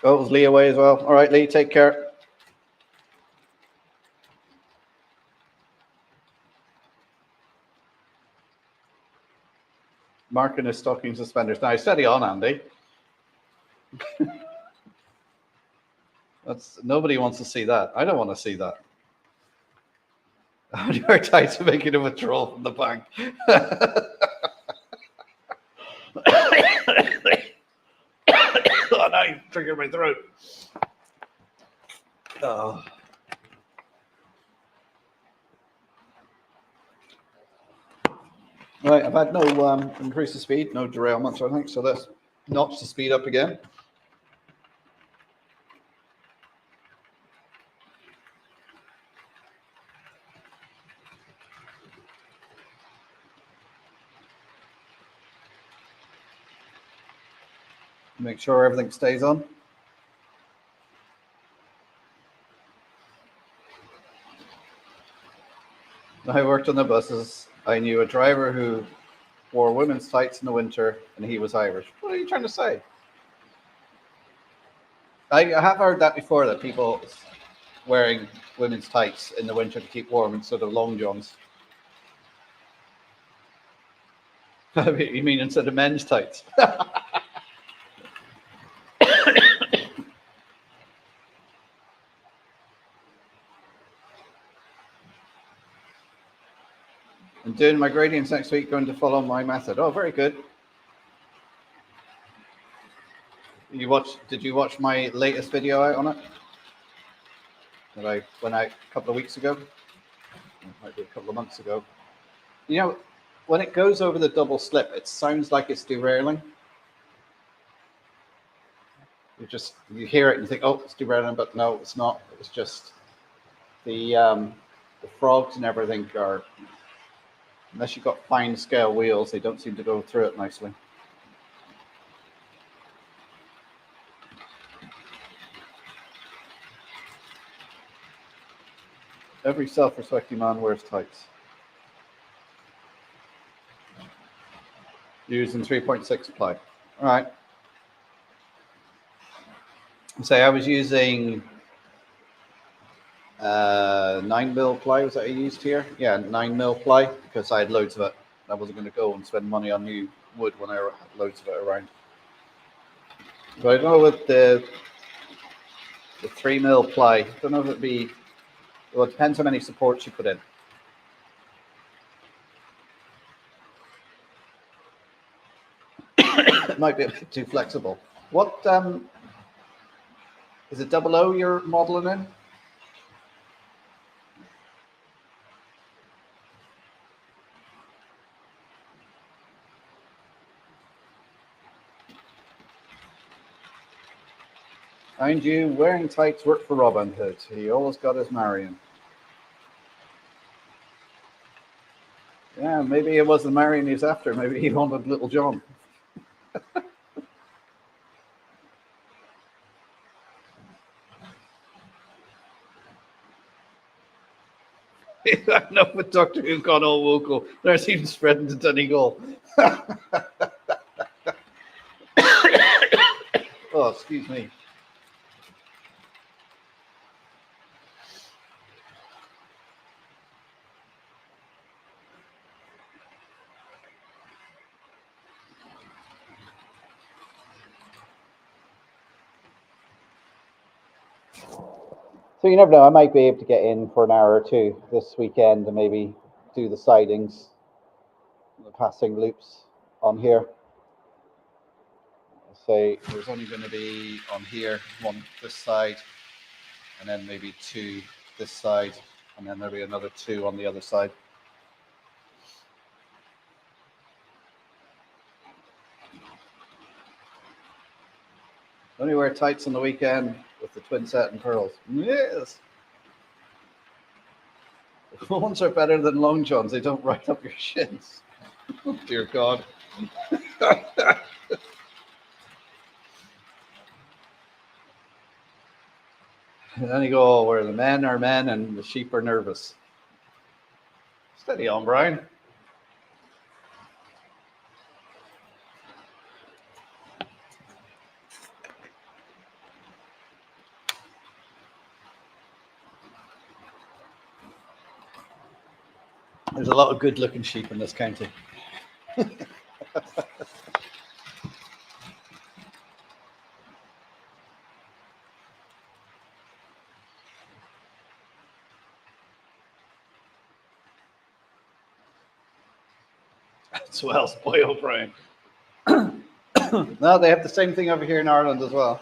Oh, is Lee away as well? All right, Lee, take care. Mark in his stocking suspenders. Now, steady on, Andy. Nobody wants to see that. I don't want to see that. Your tights are making a withdrawal from the bank. Oh, now you triggered my throat. Oh. Right, I've had no increase of speed, no derailments or anything, so let's notch the speed up again. Make sure everything stays on. When I worked on the buses, I knew a driver who wore women's tights in the winter and he was Irish. What are you trying to say? I have heard that before, that people wearing women's tights in the winter to keep warm instead of long johns. You mean instead of men's tights? I'm doing my gradients next week, going to follow my method. Oh, very good. Did you watch my latest video out on it? That I went out a couple of weeks ago. It might be a couple of months ago. You know, when it goes over the double slip, it sounds like it's derailing. You hear it and you think, oh, it's derailing, but no, it's not. It's just the frogs and everything are, unless you've got fine scale wheels, they don't seem to go through it nicely. Every self-respecting man wears tights. Using 3.6 ply. All right. Say I was using 9mm ply. Was that I used here? Yeah, 9mm ply because I had loads of it. I wasn't going to go and spend money on new wood when I had loads of it around. But I don't know with the 3mm ply. I don't know if it'd be. Well, it depends how many supports you put in. It might be a bit too flexible. What is it? 00 you're modeling in? Mind you, wearing tights worked for Robin Hood. He always got his Marion. Yeah, maybe it wasn't Marion he's after. Maybe he wanted Little John. I know with Doctor Who gone all vocal. There's even spreading to Donegal. Oh, excuse me. So you never know, I might be able to get in for an hour or two this weekend and maybe do the sidings, the passing loops on here. Say there's only going to be on here, one this side, and then maybe two this side, and then there'll be another two on the other side. Only wear tights on the weekend with the twin set and pearls. Yes. The ones are better than long johns. They don't ride up your shins. Oh, dear God. And then you go, oh, where the men are men and the sheep are nervous. Steady on, Brian. There's a lot of good-looking sheep in this county. That's Wells, boy, O'Brien. No, they have the same thing over here in Ireland as well.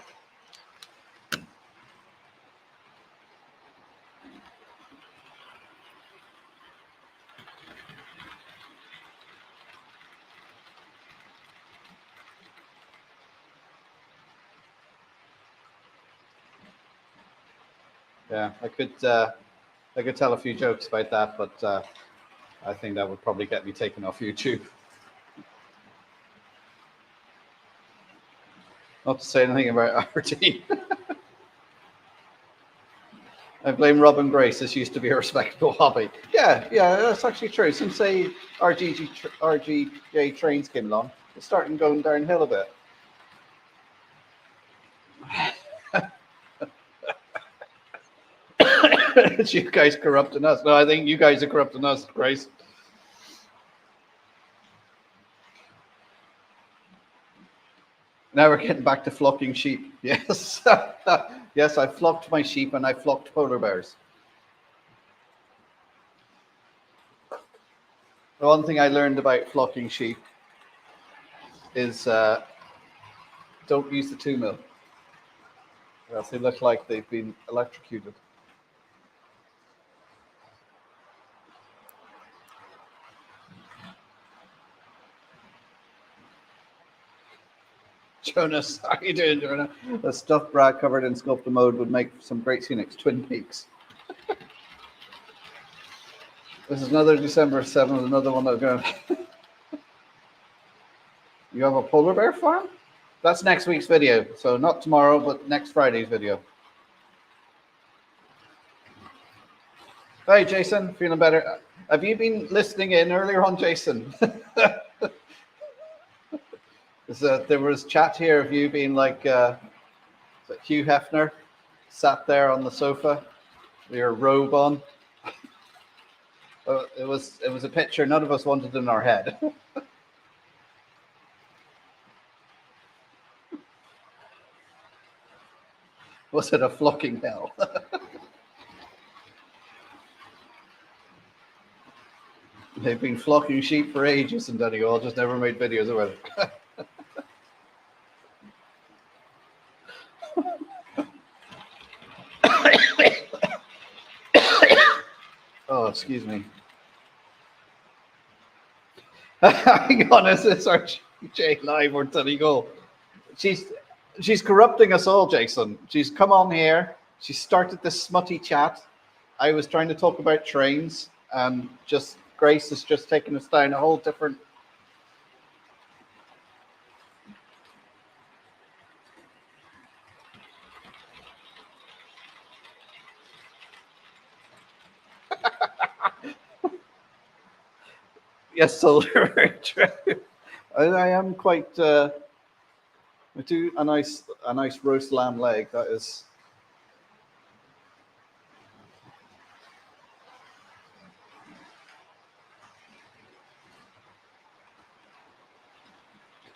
Yeah, I could tell a few jokes about that, but I think that would probably get me taken off YouTube. Not to say anything about RT. I blame Robin Grace. This used to be a respectable hobby. Yeah, that's actually true. Since say RGJ trains came along, it's starting going downhill a bit. It's you guys corrupting us. No, I think you guys are corrupting us, Grace. Now we're getting back to flocking sheep. Yes. Yes, I flocked my sheep and I flocked polar bears. The one thing I learned about flocking sheep is to Don't use the 2 mil. Or else they look like they've been electrocuted. Jonas, how are you doing, Jonas? A stuffed bra covered in sculpted mode would make some great scenics. Twin Peaks. This is another December 7th, another one that's going. You have a polar bear farm? That's next week's video. So not tomorrow, but next Friday's video. Hey, Jason, feeling better? Have you been listening in earlier on, Jason? There was chat here of you being like Hugh Hefner, sat there on the sofa with your robe on. It was a picture none of us wanted in our head. Was it a flocking hell? They've been flocking sheep for ages in Donegal, just never made videos about it. Oh, excuse me. Hang on, is this our Jay live or Donegal? She's corrupting us all, Jason. She's come on here. She started this smutty chat. I was trying to talk about trains, and just Grace has just taken us down a whole different. Yes, soldier. I am quite. We do a nice roast lamb leg. That is.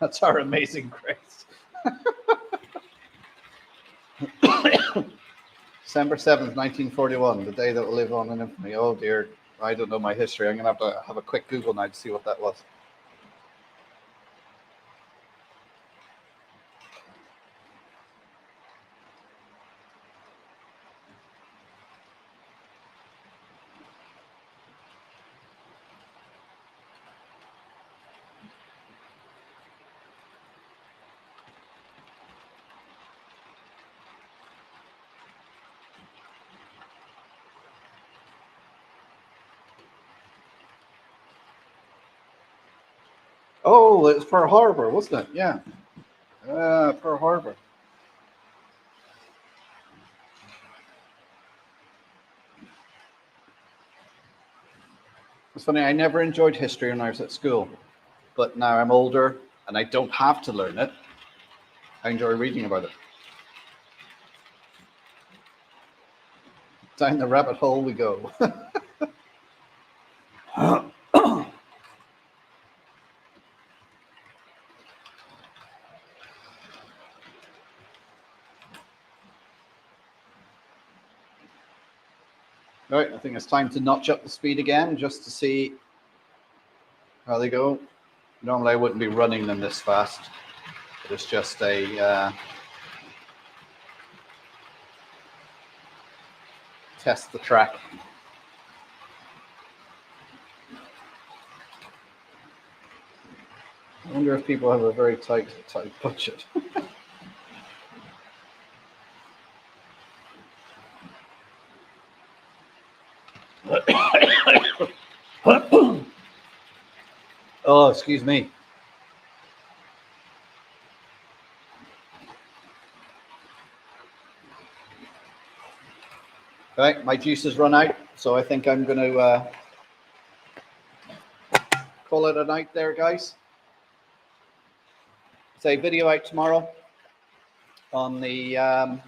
That's our amazing Grace. December 7th, 1941, the day that will live on in infamy. Oh dear, I don't know my history. I'm going to have a quick Google now to see what that was. Oh, it's Pearl Harbor, wasn't it? Yeah. Pearl Harbor. It's funny, I never enjoyed history when I was at school, but now I'm older and I don't have to learn it. I enjoy reading about it. Down the rabbit hole we go. Right, I think it's time to notch up the speed again just to see how they go. Normally I wouldn't be running them this fast, but it's just a test the track. I wonder if people have a very tight budget. Oh, excuse me. Right, my juice has run out, so I think I'm going to call it a night there, guys. Say video out tomorrow on the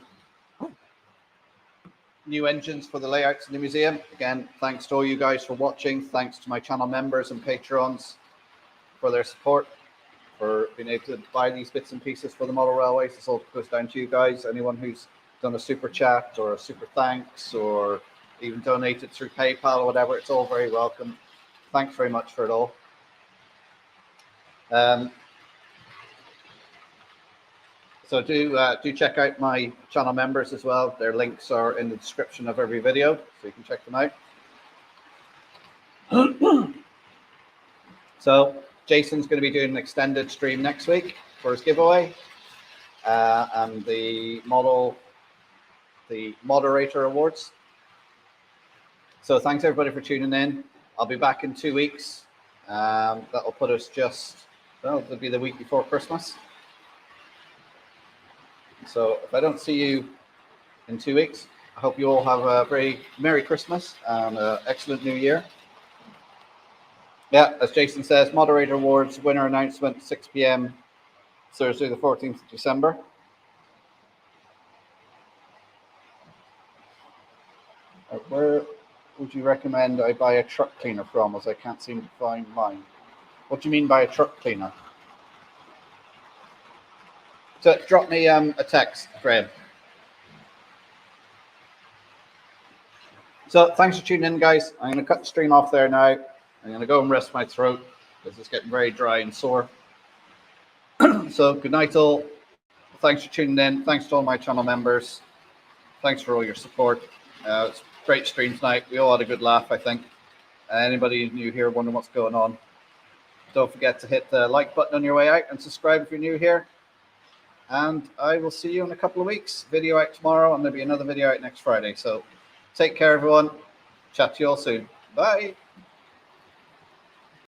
new engines for the layouts in the museum. Again, thanks to all you guys for watching. Thanks to my channel members and patrons for their support, for being able to buy these bits and pieces for the model railways. This all goes down to you guys. Anyone who's done a super chat or a super thanks or even donated through PayPal or whatever, it's all very welcome. Thanks very much for it all. So do check out my channel members as well. Their links are in the description of every video, so you can check them out. So Jason's going to be doing an extended stream next week for his giveaway, and the moderator awards. So thanks everybody for tuning in. I'll be back in 2 weeks. That'll put us it'll be the week before Christmas. So if I don't see you in 2 weeks, I hope you all have a very Merry Christmas and an excellent New Year. Yeah, as Jason says, moderator awards, winner announcement, 6 p.m. Thursday, the 14th of December. Where would you recommend I buy a truck cleaner from, as I can't seem to find mine? What do you mean by a truck cleaner? So drop me a text, Fred. So thanks for tuning in, guys. I'm going to cut the stream off there now. I'm going to go and rest my throat because it's getting very dry and sore. So good night all. Thanks for tuning in. Thanks to all my channel members. Thanks for all your support. It's a great stream tonight. We all had a good laugh, I think. Anybody new here wondering what's going on, don't forget to hit the like button on your way out and subscribe if you're new here. And I will see you in a couple of weeks. Video out tomorrow, and there'll be another video out next Friday. So take care, everyone. Chat to you all soon. Bye.